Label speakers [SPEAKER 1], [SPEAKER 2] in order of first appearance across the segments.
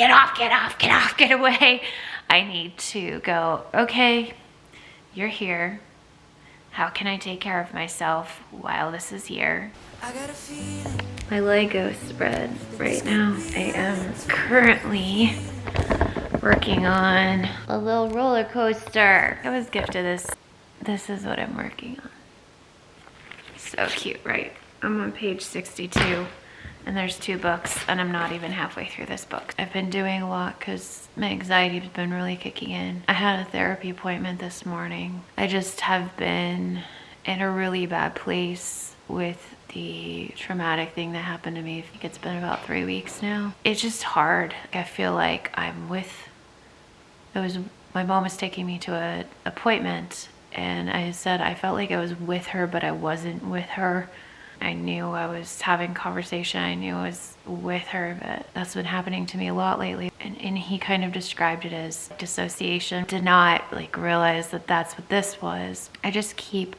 [SPEAKER 1] get off, get off, get off, get away. I need to go, okay, you're here. How can I take care of myself while this is here? My Lego spread right now. I am currently working on a little roller coaster. I was gifted this. This is what I'm working on. So cute, right? I'm on page 62 and there's 2 books and I'm not even halfway through this book. I've been doing a lot because my anxiety has been really kicking in. I had a therapy appointment this morning. I just have been in a really bad place with the traumatic thing that happened to me. I think it's been about 3 weeks now. It's just hard. I feel like I'm with, my mom was taking me to an appointment and I said I felt like I was with her, but I wasn't with her. I knew I was having conversation. I knew I was with her, but that's been happening to me a lot lately. And he kind of described it as dissociation. Did not realize that that's what this was. I just keep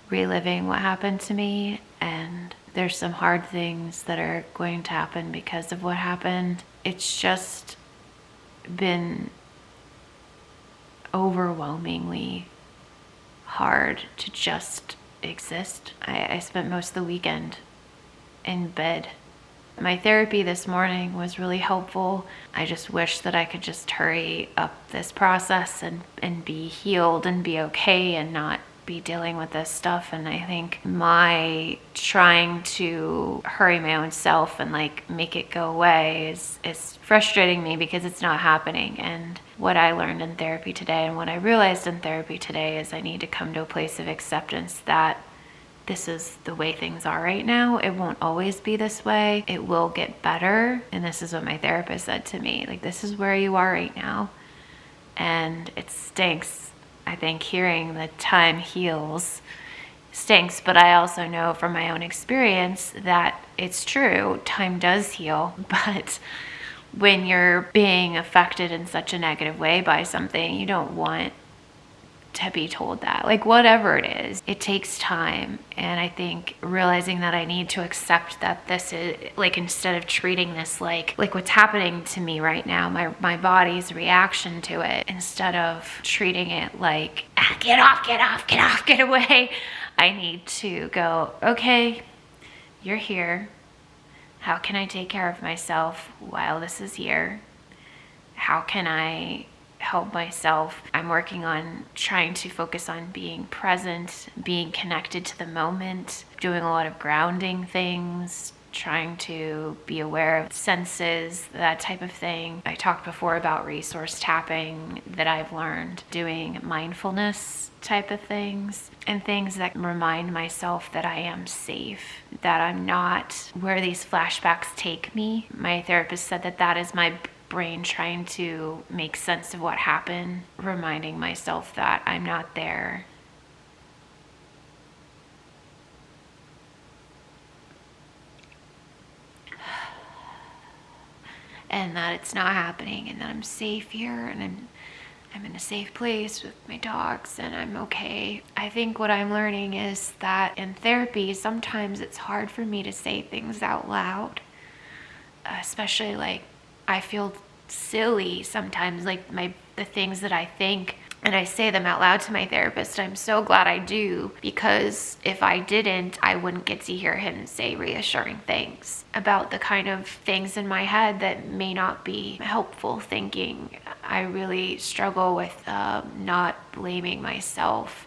[SPEAKER 1] reliving what happened to me, and there's some hard things that are going to happen because of what happened. It's just been overwhelmingly hard to just exist. I spent most of the weekend in bed. My therapy this morning was really helpful. I just wish that I could just hurry up this process and be healed and be okay and not be dealing with this stuff. And I think my trying to hurry my own self and make it go away is frustrating me because it's not happening. And what I learned in therapy today and what I realized in therapy today is I need to come to a place of acceptance that this is the way things are right now. It won't always be this way. It will get better. And this is what my therapist said to me. This is where you are right now. And it stinks. I think hearing that time heals stinks, but I also know from my own experience that it's true. Time does heal, but when you're being affected in such a negative way by something, you don't want to be told that. Whatever it is, it takes time. And I think realizing that I need to accept that this is instead of treating this like what's happening to me right now, my body's reaction to it, instead of treating it like get off, get off, get off, get away, I need to go, okay, you're here. How can I take care of myself while this is here? How can I help myself? I'm working on trying to focus on being present, being connected to the moment, doing a lot of grounding things, trying to be aware of senses, that type of thing. I talked before about resource tapping that I've learned, doing mindfulness type of things, and things that remind myself that I am safe, that I'm not where these flashbacks take me. My therapist said that is my brain trying to make sense of what happened, reminding myself that I'm not there. And that it's not happening, and that I'm safe here, and I'm in a safe place with my dogs, and I'm okay. I think what I'm learning is that in therapy, sometimes it's hard for me to say things out loud, especially I feel silly sometimes, the things that I think, and I say them out loud to my therapist. I'm so glad I do, because if I didn't, I wouldn't get to hear him say reassuring things about the kind of things in my head that may not be helpful thinking. I really struggle with not blaming myself.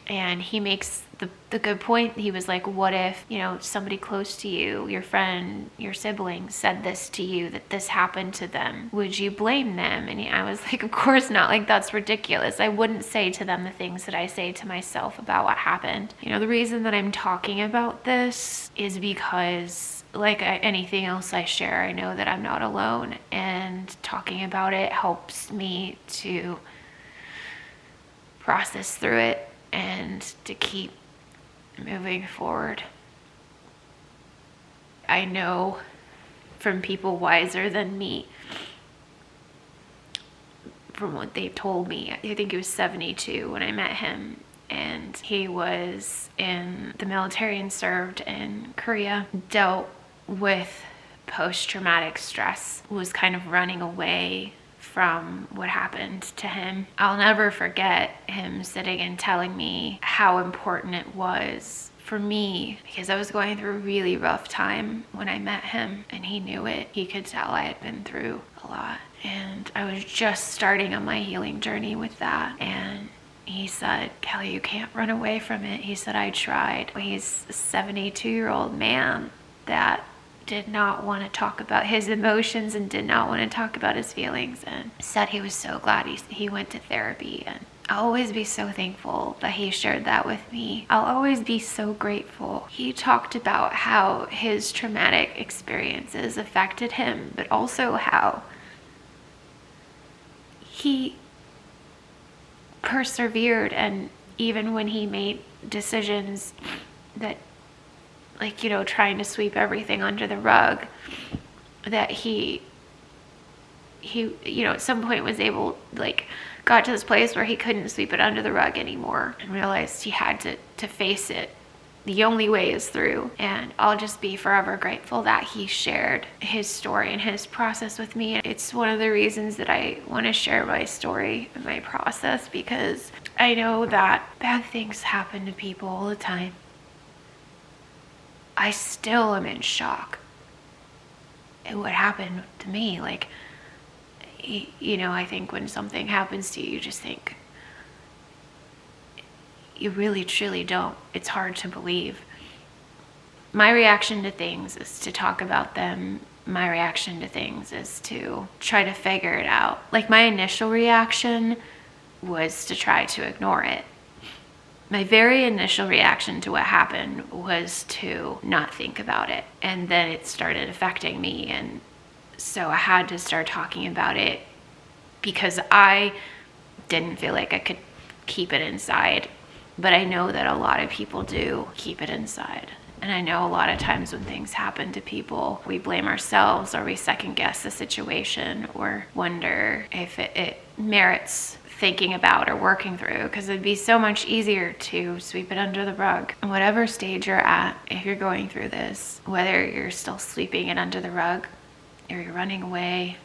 [SPEAKER 1] And he makes the good point. He was like, what if, somebody close to you, your friend, your sibling said this to you, that this happened to them? Would you blame them? And I was like, of course not. That's ridiculous. I wouldn't say to them the things that I say to myself about what happened. The reason that I'm talking about this is because anything else I share, I know that I'm not alone. And talking about it helps me to process through it and to keep moving forward. I know from people wiser than me, from what they've told me. I think he was 72 when I met him, and he was in the military and served in Korea, dealt with post-traumatic stress was kind of running away from what happened to him. I'll never forget him sitting and telling me how important it was for me, because I was going through a really rough time when I met him, and he knew it. He could tell I had been through a lot, and I was just starting on my healing journey with that. And he said, "Kelly, you can't run away from it." He said, "I tried." He's a 72-year-old man that did not want to talk about his emotions and did not want to talk about his feelings, and said he was so glad he went to therapy. And I'll always be so thankful that he shared that with me. I'll always be so grateful. He talked about how his traumatic experiences affected him, but also how he persevered, and even when he made decisions that, like, trying to sweep everything under the rug, that he at some point was able, got to this place where he couldn't sweep it under the rug anymore and realized he had to face it. The only way is through. And I'll just be forever grateful that he shared his story and his process with me. It's one of the reasons that I want to share my story and my process, because I know that bad things happen to people all the time. I still am in shock at what happened to me. I think when something happens to you, you just think, you really truly don't. It's hard to believe. My reaction to things is to talk about them. My reaction to things is to try to figure it out. My initial reaction was to try to ignore it. My very initial reaction to what happened was to not think about it. And then it started affecting me. And so I had to start talking about it, because I didn't feel like I could keep it inside. But I know that a lot of people do keep it inside. And I know a lot of times when things happen to people, we blame ourselves, or we second guess the situation, or wonder if it merits thinking about or working through, because it'd be so much easier to sweep it under the rug. Whatever stage you're at, if you're going through this, whether you're still sweeping it under the rug, or you're running away,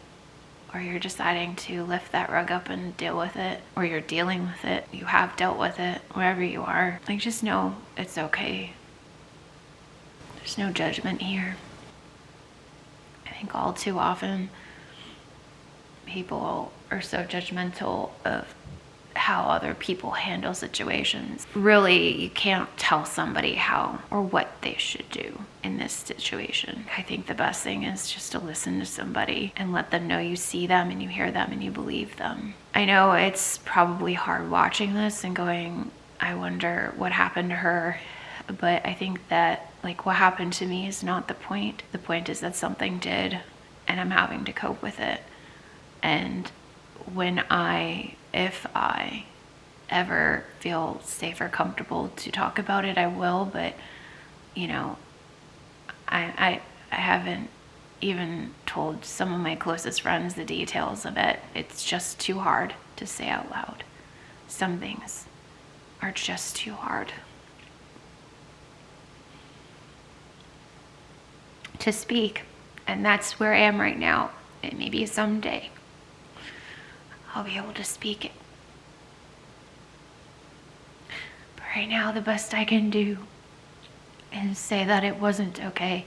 [SPEAKER 1] or you're deciding to lift that rug up and deal with it, or you're dealing with it, you have dealt with it, wherever you are, just know it's okay. There's no judgment here. I think all too often people are so judgmental of how other people handle situations. Really, you can't tell somebody how or what they should do in this situation. I think the best thing is just to listen to somebody and let them know you see them and you hear them and you believe them. I know it's probably hard watching this and going, I wonder what happened to her. But I think that what happened to me is not the point. The point is that something did, and I'm having to cope with it. And if I ever feel safe or comfortable to talk about it, I will. But I haven't even told some of my closest friends the details of it. It's just too hard to say out loud. Some things are just too hard to speak. And that's where I am right now. And maybe someday I'll be able to speak it. But right now, the best I can do is say that it wasn't okay.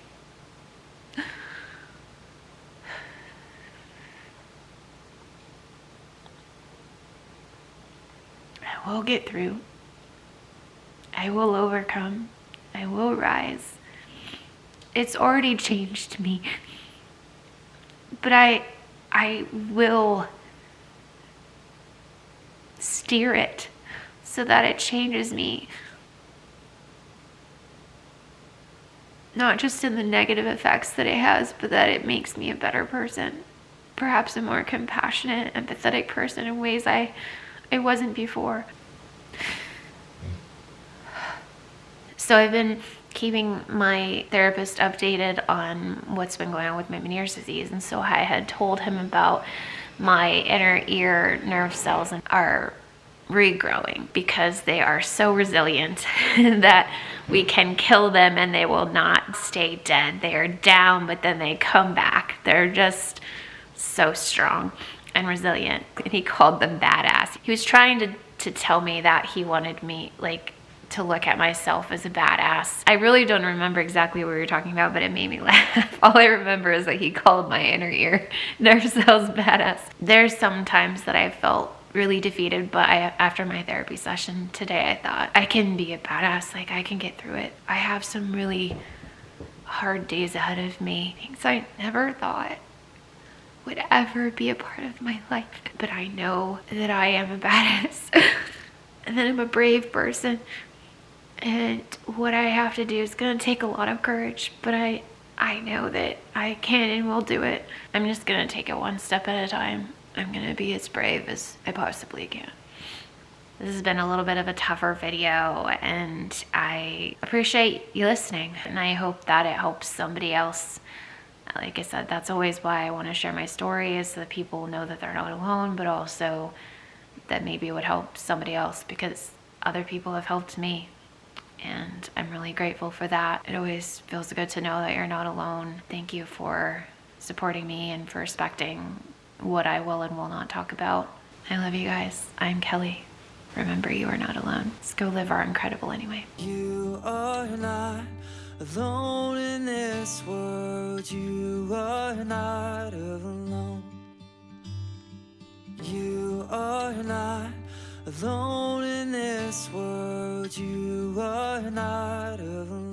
[SPEAKER 1] I will get through. I will overcome. I will rise. It's already changed me. But I will steer it so that it changes me. Not just in the negative effects that it has, but that it makes me a better person. Perhaps a more compassionate, empathetic person in ways I wasn't before. So I've been keeping my therapist updated on what's been going on with my Meniere's disease. And so I had told him about my inner ear nerve cells are regrowing because they are so resilient that We can kill them and they will not stay dead. They are down, but then they come back. They're just so strong and resilient. And he called them badass. He was trying to tell me that he wanted me, like, to look at myself as a badass. I really don't remember exactly what we were talking about, but it made me laugh. All I remember is that he called my inner ear nerve cells badass. There's some times that I felt really defeated, but after my therapy session today, I thought, I can be a badass. Like, I can get through it. I have some really hard days ahead of me. Things I never thought would ever be a part of my life. But I know that I am a badass and that I'm a brave person. And what I have to do is going to take a lot of courage, but I know that I can and will do it. I'm just going to take it one step at a time. I'm going to be as brave as I possibly can. This has been a little bit of a tougher video, and I appreciate you listening, and I hope that it helps somebody else. Like I said, that's always why I want to share my story, is so that people know that they're not alone, but also that maybe it would help somebody else, because other people have helped me. And I'm really grateful for that. It always feels good to know that you're not alone. Thank you for supporting me and for respecting what I will and will not talk about. I love you guys. I'm Kelly. Remember, you are not alone. Let's go live our incredible anyway.
[SPEAKER 2] You are not alone in this world. You are not alone. You are not alone in this world. You are not alone.